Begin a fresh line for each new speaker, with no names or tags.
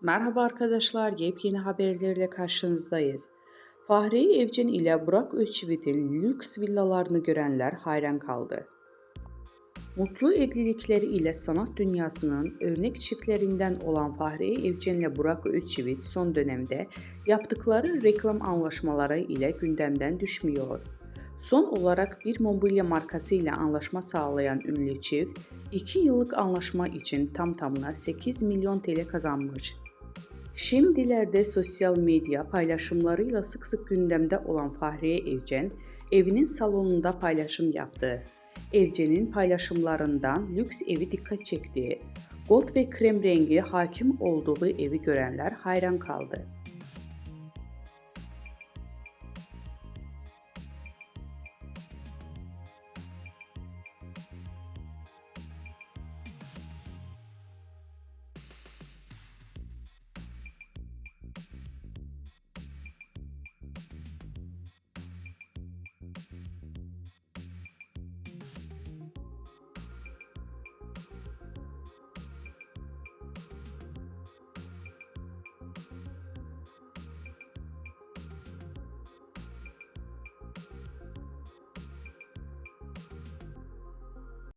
Merhaba arkadaşlar, yepyeni haberlerle karşınızdayız. Fahriye Evcen ile Burak Özçivit'in lüks villalarını görenler hayran kaldı. Mutlu evlilikleri ile sanat dünyasının örnek çiftlerinden olan Fahriye Evcen ile Burak Özçivit son dönemde yaptıkları reklam anlaşmaları ile gündemden düşmüyor. Son olarak bir mobilya markası ile anlaşma sağlayan ünlü çift, 2 yıllık anlaşma için tam tamına 8 milyon TL kazanmış. Şimdilerde sosyal medya paylaşımlarıyla sık sık gündemde olan Fahriye Evcen, evinin salonunda paylaşım yaptı. Evcen'in paylaşımlarından lüks evi dikkat çekti. Gold ve krem rengi hakim olduğu evi görenler hayran kaldı.